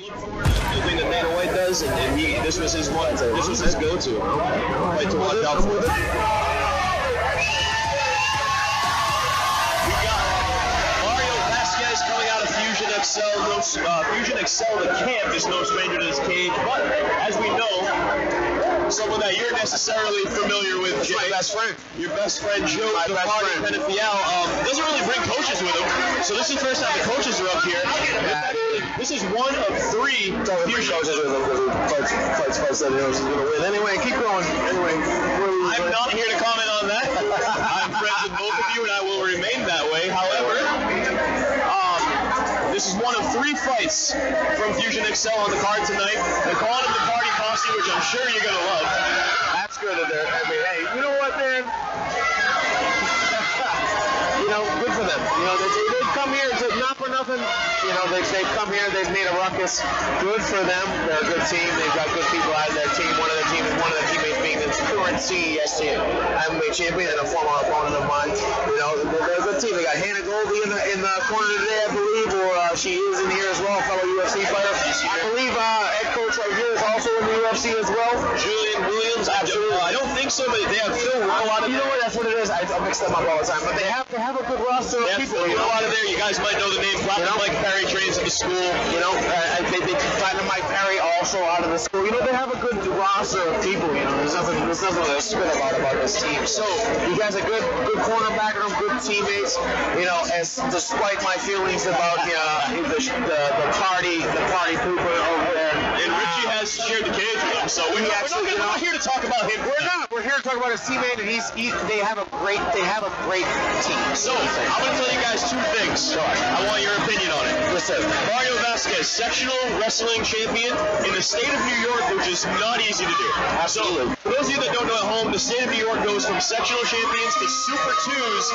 The thing that Dana White does, and this was his one. This was his go-to. Right to watch out for. We got Mario Vasquez coming out of Fusion XL. Fusion XL, the camp, is no stranger to this cage, but as we know, someone that you're necessarily familiar with, Jay. My best friend. Your best friend, Joe, my the best party friend. Penefiel, doesn't really bring coaches with him, so this is the first time the coaches are up here. This is one of three Fusion coaches with him. Fights that he knows he's going to win. Anyway, keep going. Anyway, I'm not here to comment on that. I'm friends with both of you, and I will remain that way. However, this is one of three fights from Fusion XL on the card tonight. They're calling him the Party Posse, which I'm sure you're going to love. That's good of their. I mean, hey, you know what, man? You know, good for them. You know, they've come here to not for nothing. You know, they've come here. They've made a ruckus. Good for them. They're a good team. They've got good people out of their team. One of their teammates being the current CES team, MMA champion and a former opponent of mine. You know, they're a good team. They got Hannah Goldie in the corner today, I believe, or she is in here as well, fellow UFC fighter. I believe head coach right here is also in the UFC as well. Julian Williams. Absolutely. I don't think so, but they have Phil Rowe out of You know what? That's what it is. I mix them up all the time. But they have a good roster of people. Phil Rowe out of there. You guys might know the name. Platinum Mike Perry trains at the school. You know, they Platinum Mike Perry also out of the school. You know, they have a good roster of people. You know, there's nothing to spit about this team. So you guys are good cornerback and good teammates. You know, as despite my feelings about the party pooper over there. And Richie has shared the cage with him, so we're not here to talk about him. We're not. We're here to talk about his teammate, and they have a great team. So I'm going to tell you guys two things. I want your opinion on it. Yes, sir. Mario Vasquez, sectional wrestling champion in the state of New York, which is not easy to do. Absolutely. So for those of you that don't know at home, the state of New York goes from sectional champions to Super 2s,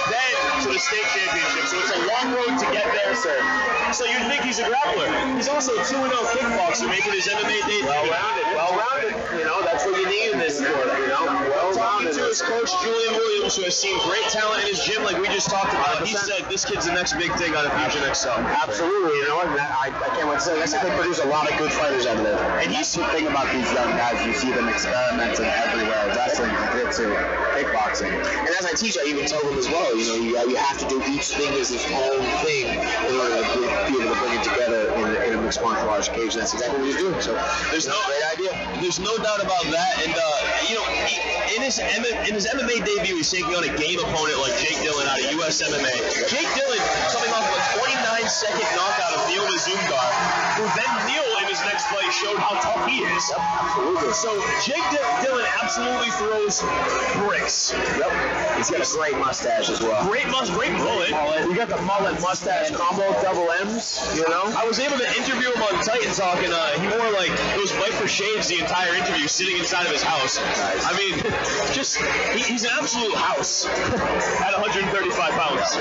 then to the state championship. So it's a long road to get there, sir. So you'd think he's a grappler. He's also a 2-0 kickboxer, making his MMA debut. Well-rounded. You know, that's what you need in this sport. You know, Talking to his coach, Julian Williams, who has seen great talent in his gym, like we just talked about, he said this kid's the next big thing out of Fusion XL. Absolutely. You know, and I can't wait to say this. They produce a lot of good fighters out of there. And that's the thing about these young guys. You see them experimenting everywhere, wrestling, jiu-jitsu, kickboxing. And as I teach, I even tell them as well, you know, you have to do each thing as its own thing in order to be able to bring it together in a mixed martial arts cage. And that's exactly what he's doing. So there's no great idea. There's no doubt about that. And, you know, in his MMA debut, he's taking on a game opponent like Jake Dillon out of US MMA. Jake Dillon coming off of a 29-second knockout of Neil Mazumdar, who then Neil in his next fight showed how tough he is. Absolutely. So Jake Dillon absolutely throws bricks. Yep. He's got a great mustache as well. Great mullet. You got the mullet mustache combo, double M's, you know? I was able to interview him on Titan Talk, and he wore like those Viper shades the entire interview, sitting inside of his house. Nice. I mean, just he's an absolute house at 135 pounds.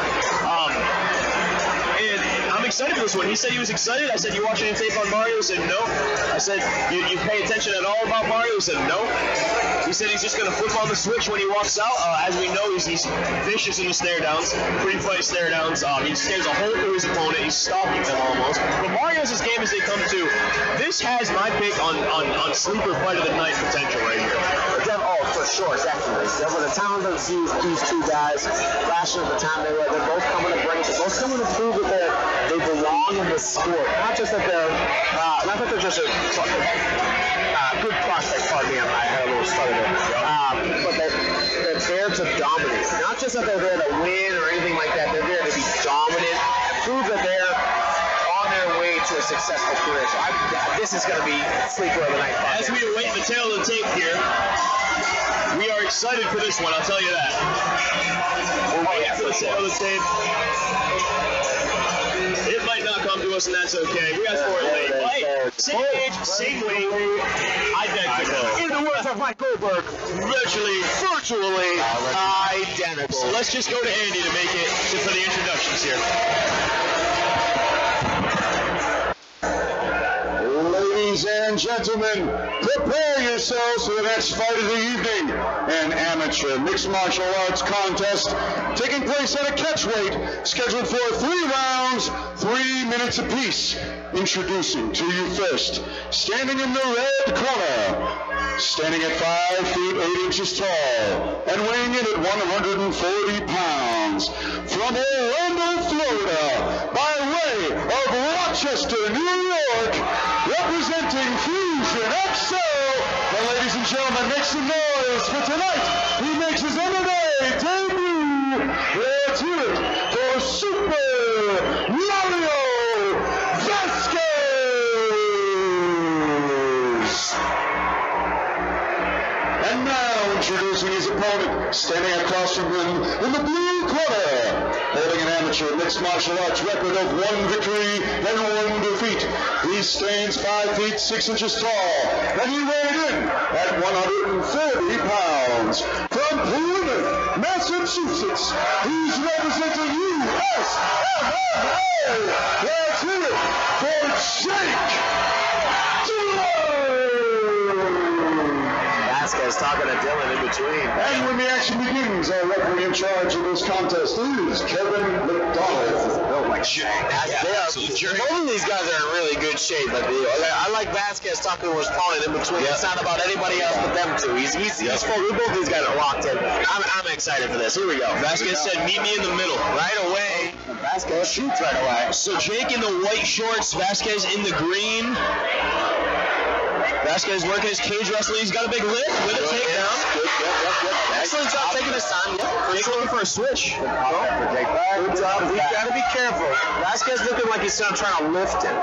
And I'm excited for this one. He said he was excited. I said, you watch any tape on Mario? He said, no. I said, you pay attention at all about Mario? He said, no. He said he's just going to flip on the switch when he walks out. As we know, he's vicious in the stare downs, pre-fight stare downs. He stares a hole through his opponent. He's stalking them almost. But Mario's as game as they come to. This has my pick on sleeper fight of the night potential right here. Oh, for sure, definitely. With the talent of these two guys, last year at the time, they're both coming to prove that they belong in the sport. Not just that they're just a good prospect. Pardon me, I had a little stutter there. But they're there to dominate. Not just that they're there to win or anything like that. They're there to be dominant and prove that they're on their way to a successful career. So this is going to be sleeper of the night. As we await the tail of the tape here, we are excited for this one, I'll tell you that. We're waiting for the tail of the tape. It might not come to us, and that's okay. We asked for it late. But same age, same weight, identical. In the words of Mike Goldberg, virtually identical. So let's just go to Andy to make it for the introductions here. Ladies and gentlemen, prepare yourselves for the next fight of the evening. An amateur mixed martial arts contest taking place at a catch weight scheduled for 3 rounds, 3 minutes apiece. Introducing to you first, standing in the red corner, standing at 5 feet 8 inches tall, and weighing in at 140 pounds, from Orlando, Florida, by way of Rochester, New York, representing Fusion XL. And ladies and gentlemen, make some noise for tonight. He makes his MMA debut. Let's hear it for Super Mario Vasquez. And now introducing his opponent, standing across from him in the blue corner, holding an amateur mixed martial arts record of 1 victory and 1 defeat. He stands 5 feet 6 inches tall, and he weighed in at 140 pounds. From Plymouth, Massachusetts, he's representing USMMA. Let's hear it for Jake Dillon. Vasquez talking to Dillon in between. And when the action begins, our referee in charge of this contest is Kevin McDonald. Built like shit. Both of these guys are in really good shape. I like Vasquez talking to his opponent in between. It's not about anybody else but them two. He's full. Both these guys are locked in. I'm excited for this. Here we go. Vasquez said, meet me in the middle. Right away. Vasquez shoots right away. So Jake in the white shorts, Vasquez in the green. Vasquez working his cage wrestling. He's got a big lift with a takedown. Good. Excellent job taking his time. Jake looking for a switch. Good job. We got to be careful. Vasquez looking like he's trying to lift him.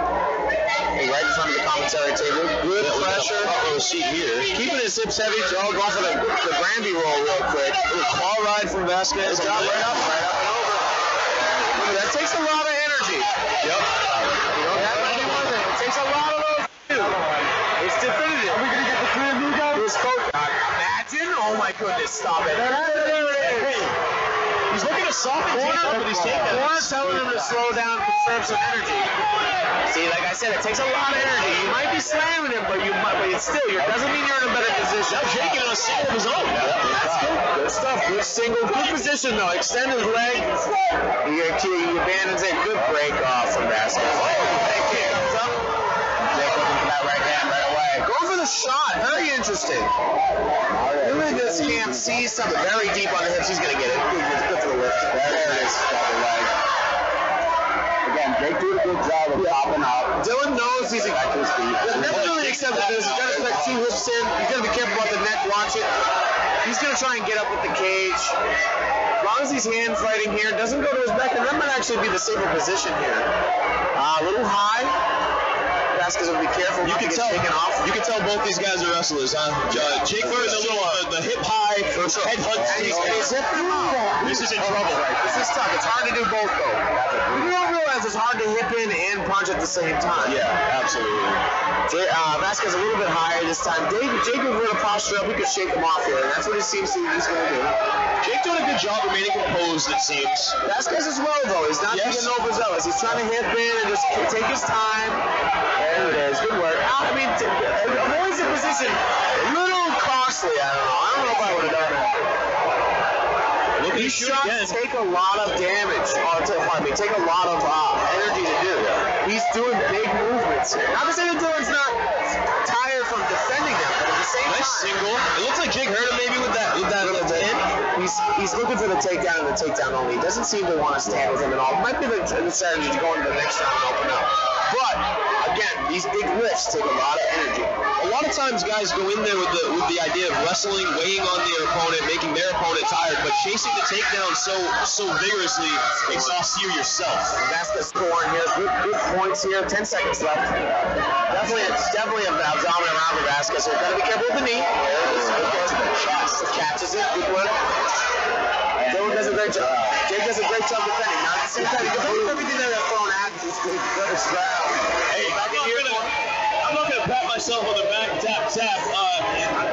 Hey, right in front of the commentary table. Good pressure. Seat here. Keeping his hips heavy. Going for the Granby roll real quick. Little claw ride from Vasquez. Good job. Right up and over. That takes a lot of energy. Yep. It takes a lot of those too. It's definitive. Are we going to get the 3 of you guys? Here's Coach. Imagine. Oh my goodness. Stop it. He's looking to soften Jake up with these takedowns. Corner telling him to slow down and conserve some energy. See, like I said, it takes a lot of energy. You might be slamming him, but doesn't mean you're in a better position. Now Jake in a single of his own. That's good. Good stuff. Good single. Good position, though. Extend his leg. He abandons it. Good break off from Vasquez. Leg kick comes up. Jake looking for that right hand right away. Going for the shot. Very interesting. Really, this camp sees something very deep on the hips. He's going to get it. Good for the lift. There it is. Got the leg. Again, Jake did a good job of popping up. Dillon knows he's back to his feet. Never really accepted this. He's got to expect 2 whips in. He's got to be careful about the neck. Watch it. He's going to try and get up with the cage. As long as he's hand fighting here, doesn't go to his back, and that might actually be the safer position here. A little high. Vasquez will be careful. You can tell. Taken off. You can tell both these guys are wrestlers, huh? Jake first, the hip high, head hunt. And he's hipping him out. This is in trouble. This is tough. It's hard to do both, though. You don't realize it's hard to hip in and punch at the same time. Yeah, absolutely. Vasquez a little bit higher this time. Jake would put a posture up. He could shake him off here, and that's what he seems to he's going to do. Jake doing a good job remaining composed, it seems. Vasquez as well, though. He's not being overzealous. He's trying to hip in and just take his time. There it is. Good work. I mean, avoids the position. A little costly. I don't know if I would have done that. These shots take a lot of damage. Take a lot of energy to do. He's doing big movements here. Not to say that Dillon's not tired from defending them, but at the same time. Single. It looks like Jake hurt him maybe with that hit. He's looking for the takedown and the takedown only. He doesn't seem to want to stand with him at all. It might be the strategy to go into the next round and open up. But again, these big lifts take a lot of energy. A lot of times guys go in there with the idea of wrestling, weighing on their opponent, making their opponent tired, but chasing the takedown so vigorously exhausts you yourself. Vasquez scoring here. Good points here. 10 seconds left. Definitely an abdominal round for Vasquez. So gotta be careful with the knee. Catches it. Good work. Dillon does a great job. Jake does a great job defending. Now at the same time, he defends everything that they're throwing at him. Good grab. Hey, I'm not gonna pat myself on the back, tap.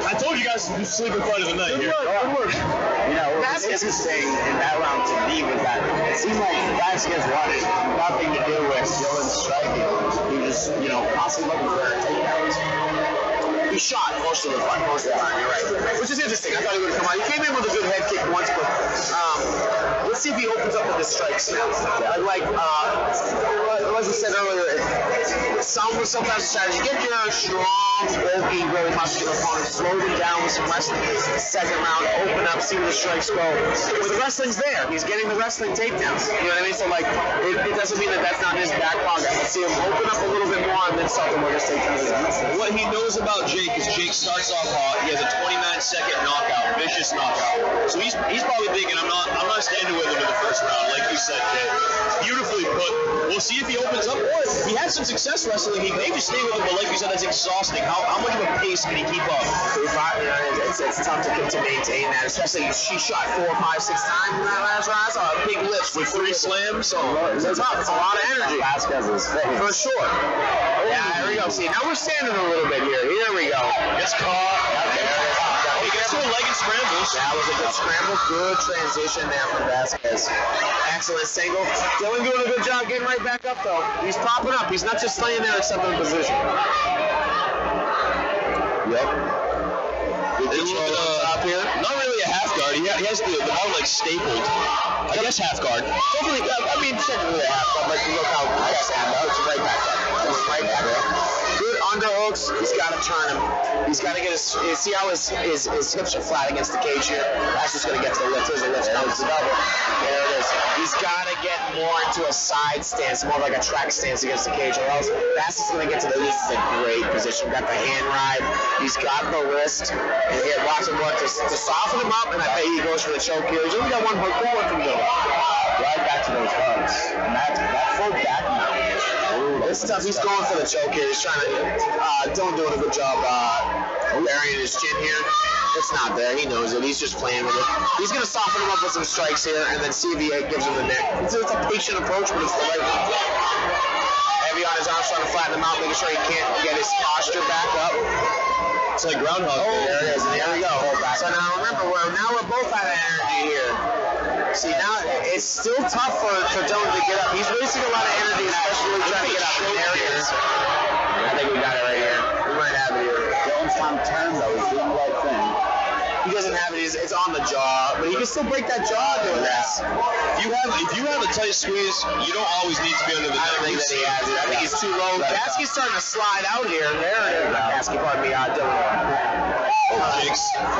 I told you guys to do sleeping fight of the night here. Good work. Vasquez is saying in that round to me was that it seemed like Vasquez wanted nothing to do with Dillon striking. He was, possibly looking for takedowns. he shot most of the time. You're right. Which is interesting. I thought he would come out. He came in with a good head kick once, but let's see if he opens up with the strikes now. Like we said earlier, sometimes the strategy, get your strong, bulky, really muscular opponent, slow them down with some wrestling. Second round, open up, see where the strikes go. But the wrestling's there. He's getting the wrestling takedowns. You know what I mean? So, like, it doesn't mean that that's not his back pocket. Let's see him open up a little bit more and then start to work his takedowns. What he knows about Jake is Jake starts off hot. He has a 29-second knockout, vicious knockout. So he's probably thinking, I'm not standing with him in the first round, like you said, Jay. Beautifully put. We'll see if he opens up. Or he had some success wrestling. He may just stay with him, but like you said, that's exhausting. How much of a pace can he keep up? It's tough to maintain that, especially she shot 4, 5, 6 times in that last round. So a big lift With 3 slams. So it's tough. It's a lot of energy. Vasquez is fitting. For sure. Yeah, there we go. See, now we're standing a little bit here. Here we go. Gets caught. He gets to a leg and scrambles. That was a good scramble. Good transition there from Vasquez. Excellent single. Dillon doing a good job getting right back up, though. He's popping up. He's not just laying there accepting the position. Yep. Up here. Not really a half guard. He has the arm like stapled. I guess half guard. Technically a half guard, but look how that's half guard. It's right back up. Right back up. Good underhooks. He's got to turn him. He's got to get his. See how his hips are flat against the cage here? That's just going to get to the lift. Here's the lift. There it is. He's got to get more into a side stance, more like a track stance against the cage, or else that's just going to get to the. This is a great position. Got the hand ride. He's got the wrist. And here, watch him work to soften him up, and I bet he goes for the choke here. He's only got one hook. Good one from Dillon. Right back to those hooks. And that full back mount. This stuff, he's going for the choke here. He's trying to, Dillon doing a good job burying his chin here. It's not there. He knows it. He's just playing with it. He's going to soften him up with some strikes here and then see if he gives him the neck. It's a patient approach, but it's the right one. Heavy on his arms, trying to flatten him out, making sure he can't get his posture back up. It's like groundhog. Oh, there it is. There we go. So now remember, we're both out of energy here. See, now it's still tough for Dillon to get up. He's wasting a lot of energy, especially trying to get up. There he is. I think we got it right here. We might have it here. Dillon's on turn, though. He's doing the right thing. He doesn't have it. It's on the jaw, but he can still break that jaw doing that. If you have a tight squeeze, you don't always need to be under the neck. I don't think that he has it. I think he's too low. Vasquez starting to slide out here. There it is. Vasquez, pardon me, Dillon.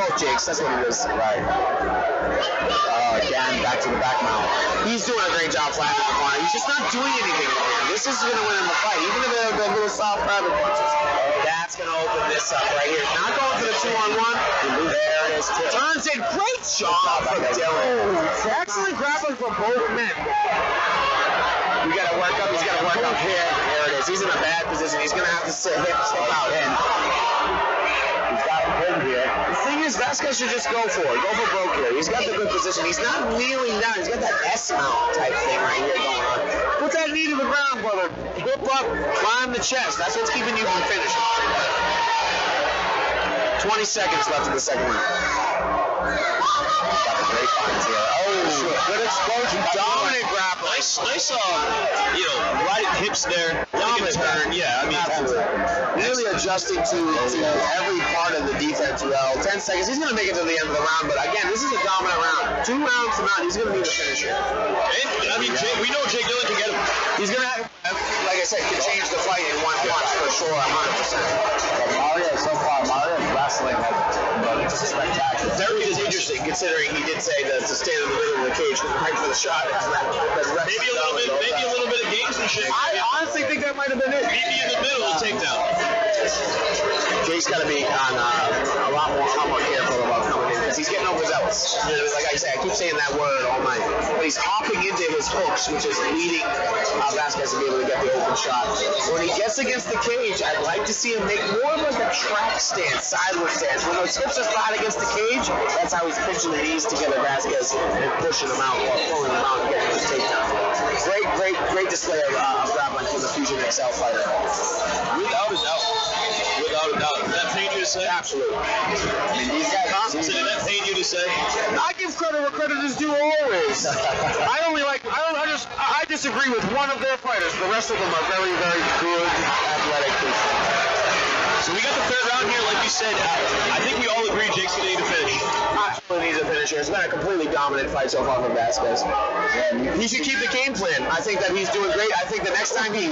Both Jakes. That's what it is. Right. Again, back to the back mount. He's doing a great job flattening the corner. He's just not doing anything. This is going to win him the fight, even if they're little soft private punches. That's going to open this up right here. Not going for the 2-on-1. There it is. Turns in. Great job from Dillon. Excellent grappling from both men. We got to work up. He's got to work up here. There it is. He's in a bad position. He's going to have to step out in. He's got him pinned here. The thing is, Vasquez should just go for it. Go for broke here. He's got the good position. He's not kneeling down. He's got that S-mount type thing right here going on. Put that knee to the ground, brother. Hip up, climb the chest. That's what's keeping you from finishing. 20 seconds left in the second round. Got the great finds here. Good explosion. Dominant grappling. Nice, right hips there. Dominant turn. Yeah, I mean, absolutely. Really adjusting to every part of the defense well. 10 seconds. He's going to make it to the end of the round, but again, this is a dominant round. 2 rounds to mount. He's going to need a finisher. And, I mean, we know Jake Dillon can get him. He's going to have, like I said, can change the fight in one punch for sure, 100%. But so far, Mario's wrestling has been spectacular. Very interesting, considering he did say to stand in the middle of the cage right for the shot. Maybe a little bit of gamesmanship. I honestly think that might have been it. Maybe in the middle of the takedown. Jake's got to be on a lot more careful about coming in because he's getting overzealous. Like I say, I keep saying that word all night. But he's hopping into his hooks, which is leading Vasquez to be able to get the open shot. When he gets against the cage, I'd like to see him make more of like a track stance, sideward stance. When those hips are flat against the cage, that's how he's pinching the knees together, Vasquez, and pushing them out or pulling them out and getting his takedown. Great display of grappling from the Fusion XL fighter. Without a doubt. Did that pain you to say? Absolutely. I mean, these guys, Did that pain you to say? I give credit where credit is due always. I disagree with one of their fighters. The rest of them are very, very good athletic people. So we got the third round here, like you said, I think we all agree Jake's going to need a finish. Absolutely needs a finisher. It's been a completely dominant fight so far from Vasquez. He should keep the game plan. I think that he's doing great. I think the next time he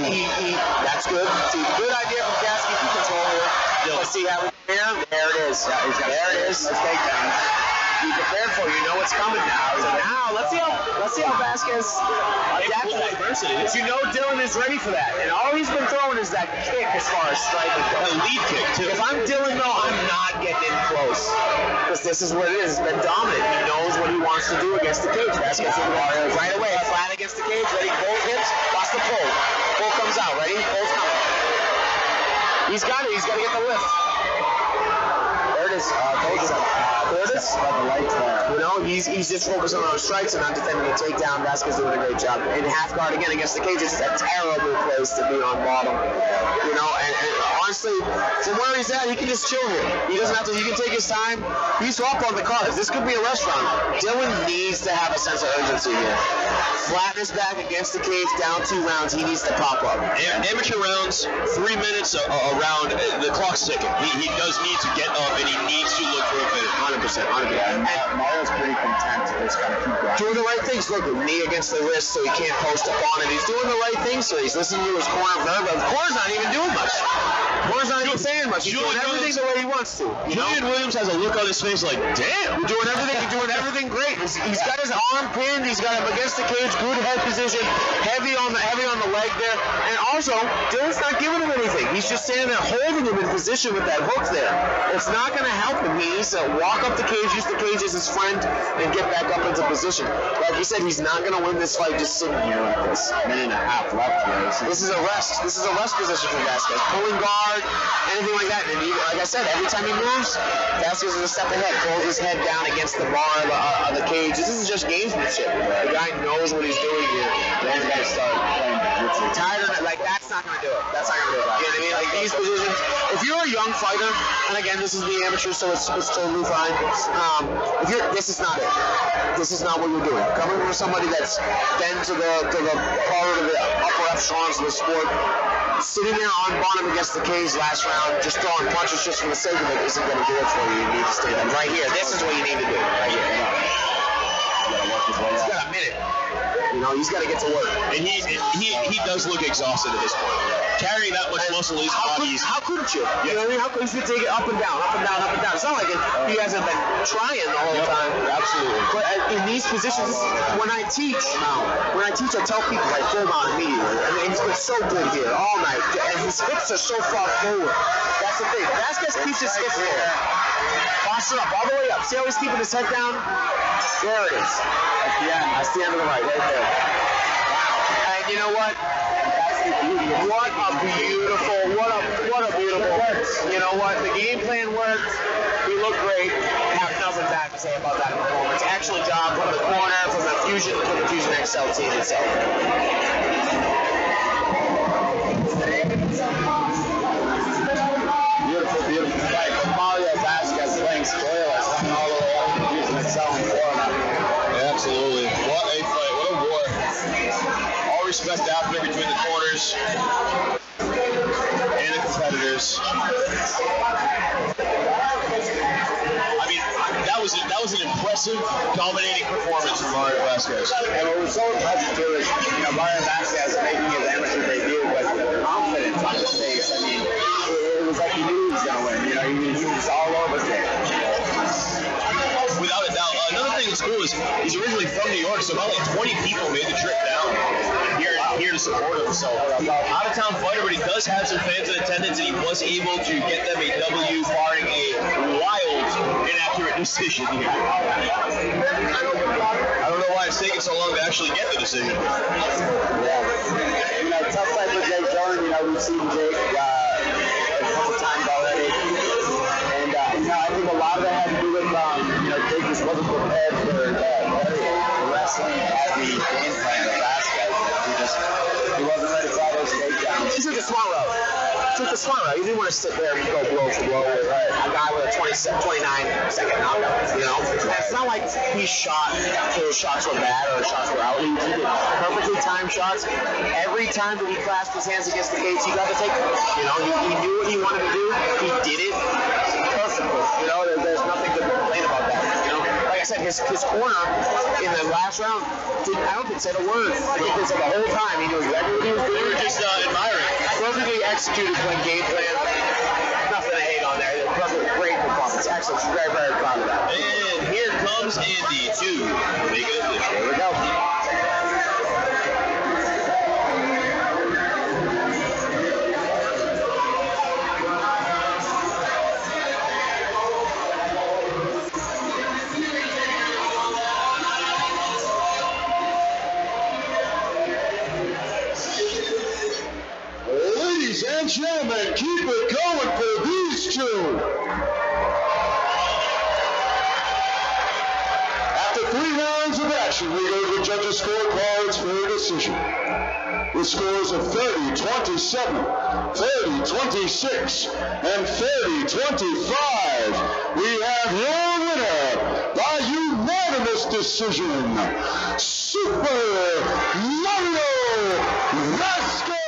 that's good. It's a good idea from Gasky. Keep control here. Let's see how there it is. Yeah, there it is. Let's take down. Be prepared for it. You know what's coming now. So now let's see how Vasquez adapts to that adversity. But you know Dillon is ready for that. And all he's been throwing is that kick as far as striking goes. A lead kick too. If I'm Dillon though, I'm not getting in close. Because this is what it is. It's been dominant. He knows what he wants to do against the cage. Vasquez right away. Flat against the cage. Ready? Pull hips. Watch the pull. Pull comes out. Ready? Pull's coming. He's got it. He's got to get the lift. There it is. There it is. You know, he's just focusing on strikes and not defending the takedown. Vasquez doing a great job. In half guard again against the cage, it's a terrible place to be on bottom. You know, and honestly, from where he's at, he can just chill here. He doesn't have to. He can take his time. He's up on the cards. This could be a restaurant. Dillon needs to have a sense of urgency here. Flatten his back against the cage, down 2 rounds. He needs to pop up. Amateur rounds, 3 minutes a round. The clock's ticking. He does need to get up, and he needs to look for a finish. 100%. And Mario's pretty content to just kind of keep going. Doing the right things. Look, knee against the wrist so he can't post up on it. He's doing the right things, so he's listening to his corner verb. The corner's not even doing much. Corner's not even saying much. He's doing everything the way he wants to. Julian Williams has a look on his face like, damn. He's doing everything great. He's got his arm pinned. He's got him against the cage. Good head position. Heavy on the leg there. And also, Dillon's not giving him anything. He's just standing there holding him in position with that hook there. It's not going to help him. He needs to walk up the cage, use the cage as his friend, and get back up into position. Like you said, he's not going to win this fight just sitting here like this. Minute and a half left here. This is a rest. This is a rest position for Vasquez. Pulling guard, anything like that. And like I said, every time he moves, Vasquez is a step ahead. Pulls his head down against the bar of the cage. This isn't just gamesmanship. The guy knows what he's doing here. Then he's got to start playing jiu-jitsu. Tired of it. Like, that's not going to do it. That's not going to do it. You know what I mean? Like, these positions, if you're a young fighter, and again, this is the amateur, so it's totally fine. This is not it. This is not what you're doing. Coming from somebody that's been to the part of the upper echelons of the sport, sitting there on bottom against the cage last round, just throwing punches just for the sake of it isn't going to do it for you. You need to stay there. Right here. This is what you need to do. Right here. He's got a minute. You know, he's got to get to work. And he does look exhausted at this point. Carrying that much muscle in his body. How couldn't you? You know what I mean? How could you take it up and down, up and down, up and down? It's not like he hasn't been trying the whole time. Absolutely. But in these positions, when I teach, I tell people, like, hold on immediately. I mean, he's been so good here all night. And his hips are so far forward. That's the thing. Vasquez keeps his hips forward. Posture up, all the way up. See how he's keeping his head down? There it is. That's the end of the right, right there. And you know what? What a beautiful. You know what? The game plan worked. We look great. I have nothing bad to say about that performance. Excellent job from the corner, from the Fusion XL team itself. Beautiful fight. Mario Vasquez playing scoreless, coming all the way up to Fusion XL in Florida. Yeah, absolutely. What a fight. What a war. All respect happening between the corners and the competitors. I mean, that was an impressive, dominating performance from Mario Vasquez. And what was so impressive too is, Mario Vasquez making his amateur debut with confidence on his face. I mean, it was like he knew he was going to win. He was all over the game. Without a doubt. Another thing that's cool is he's originally from New York, so about like 20 people made the trip down here to support him. So out of town fighter, but he does have some fans in attendance, and he was able to get them a W, barring a wild, inaccurate decision here. I don't know why it's taking so long to actually get the decision. Yeah. Tough fight for Jake Jordan. We've seen Jake a couple times already. And, I think a lot of that had to do with, Jake just wasn't prepared for the wrestling heavy game plan of Vasquez. He wasn't ready for all those takedowns. He took a smart route. took the smart route. You didn't want to sit there and go blow for blow. Right. A guy with a 29-second knockout, you know? And it's not like he shot, his shots were bad or his shots were out. He did perfectly timed shots. Every time that he clasped his hands against the gates, he got to take them. You know, he knew what he wanted to do. He did it perfectly. You know, there's nothing to complain about that. You know, like I said, his corner in the last round, I don't think said a word. I think they said the whole time he knew exactly what he was doing. We were just admiring. Perfectly executed when game plan. Nothing to hate on there. Great performance. Excellent. Very, very proud of that. And here comes Andy to make it official. Here we go. Ladies and gentlemen, keep it going for these two. After 3 rounds of action, we go to the judges' scorecards for a decision. With scores of 30-27, 30-26, and 30-25, we have your winner by unanimous decision, Super Mario Vasquez!